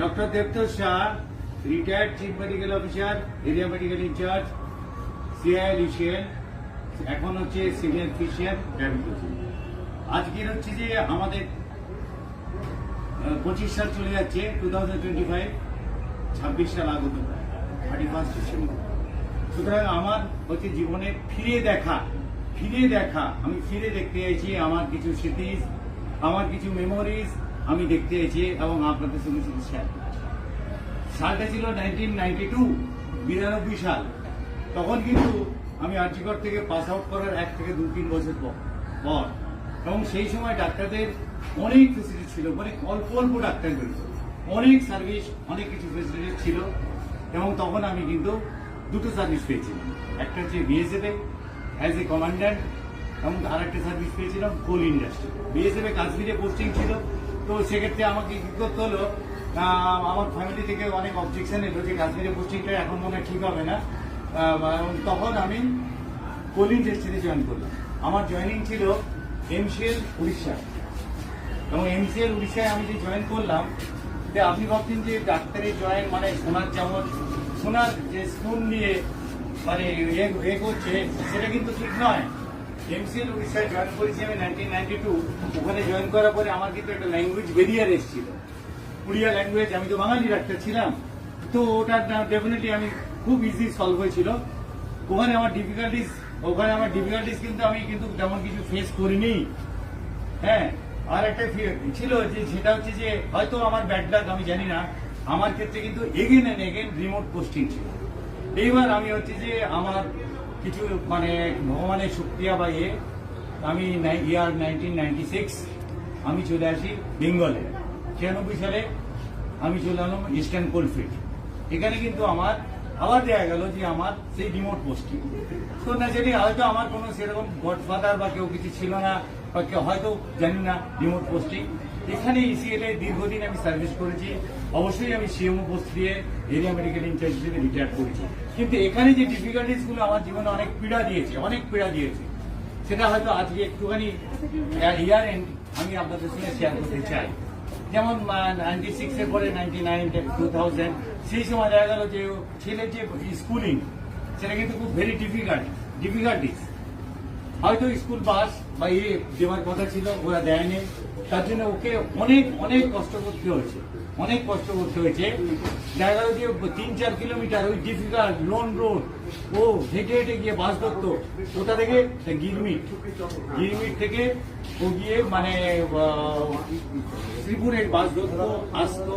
Doctor Debatosh Shah, retired chief medical officer, area medical incharge, CIL ECL, এখন হচ্ছে senior physician diabetes. আজকের হচ্ছে যে আমাদের 25 সাল চলে যাচ্ছে, 2025, 26 সাল আগত, 31 ডিসেম্বর। সুতরাং আমার হচ্ছে জীবনে ফিরে দেখা, আমি ফিরে দেখতে চাইছি আমার কিছু স্মৃতি, আমার কিছু মেমোরিজ আমি দেখতে চাইছি এবং আপনাদের সঙ্গে শেয়ার করছি। সালটা ছিল 1992 সাল। তখন কিন্তু আমি আরজিকর থেকে পাস আউট করার 1 থেকে 2-3 বছর পর এবং সেই সময় ডাক্তারদের অনেক ফেসিলিটি ছিল, মানে অল্প ডাক্তার বেরোত, অনেক সার্ভিস, অনেক কিছু ফেসিলিটি ছিল। এবং তখন আমি কিন্তু দুটো সার্ভিস পেয়েছিলাম, একটা হচ্ছে বিএসএফ অ্যাজ এ কমান্ড্যান্ট এবং আর একটা সার্ভিস পেয়েছিলাম কোল ইন্ডাস্ট্রি। বিএসএফ কাশ্মীরে পোস্টিং ছিল, তো সেক্ষেত্রে আমাকে কি করতে হলো, আমার ফ্যামিলি থেকে অনেক অবজেকশন এলো যে কাশ্মীরে পোস্টিংটা এখন মনে হয় ঠিক হবে না। তখন আমি কোল ইন্ডাস্ট্রিতে জয়েন করলাম। আমার জয়েনিং ছিল এমসিএল উড়িষ্যা, এবং এমসিএল উড়িষ্যায় আমি যে জয়েন করলাম, আপনি ভাবছেন যে ডাক্তারের জয়েন মানে সোনার যে স্পুন নিয়ে মানে এ করছে, সেটা কিন্তু ঠিক নয়। এমসিএল উড়িষ্যায় জয়েন করেছি আমি 1992। ওখানে জয়েন করার পরে আমার কিন্তু একটা ল্যাঙ্গুয়েজ বেরিয়ার এসেছিল, উড়িয়া ল্যাঙ্গুয়েজ। আমি তো বাঙালি ডাক্তার ছিলাম, তো ওটা ডেফিনেটলি আমি খুব ইজি সলভ হয়েছিল। ওখানে আমার ডিফিকাল্টিস কিন্তু আমি কিন্তু তেমন কিছু ফেস করিনি। হ্যাঁ, আর একটা ছিল যে সেটা হচ্ছে যে হয়তো আমার ব্যাড লাক, আমি জানি না, আমার ক্ষেত্রে কিন্তু again and again remote posting ছিল। এইবার আমি হচ্ছে যে আমার কিছু মানে ভগবানের শুকরিয়া পাইয়ে আমি ইয়ার 1996 আমি চলে আসি বেঙ্গলে। 96 সালে আমি চলে এলাম ইস্টার্ন কোলফিল্ড। এখানে কিন্তু আমার আবার দেখা গেল যে আমার সেই রিমোট পোস্টিং। তো ন্যাচারালি হয়তো আমার কোনো সেরকম গডফাদার বা কেউ কিছু ছিল না, বা কেউ হয়তো জানি না রিমোট পোস্টিং। এখানে ইসিএল এ দীর্ঘদিন আমি সার্ভিস করেছি। অবশ্যই আমি সিএমও পোস্ট দিয়ে এরিয়া মেডিকেল ইনচার্জ হিসেবে রিটায়ার করেছি। কিন্তু এখানে যে ডিফিকাল্টিস গুলো আমার জীবনে অনেক পীড়া দিয়েছে, সেটা হয়তো আজকে একটুখানি ইয়ার এন্ড আমি আপনাদের সঙ্গে শেয়ার করতে চাই। যেমন 96 এর পরে 99, 2000 সেই সময় দেখা গেল যে ছেলের যে স্কুলিং, সেটা কিন্তু খুব ভেরি ডিফিকাল্টিস। হয়তো স্কুল বাস বা দেওয়ার কথা ছিল, ওরা দেয়নি। তার জন্য ওকে অনেক কষ্ট করতে হয়েছে। দেখা গেল যে 3-4 কিলোমিটার ওই ডিফিকাল্ট লোন রোড, ও হেঁটে গিয়ে বাস ধরতো। ওটা থেকে গিরমিট থেকে ও গিয়ে মানে শ্রীপুরের বাস ধরতো, আসতো।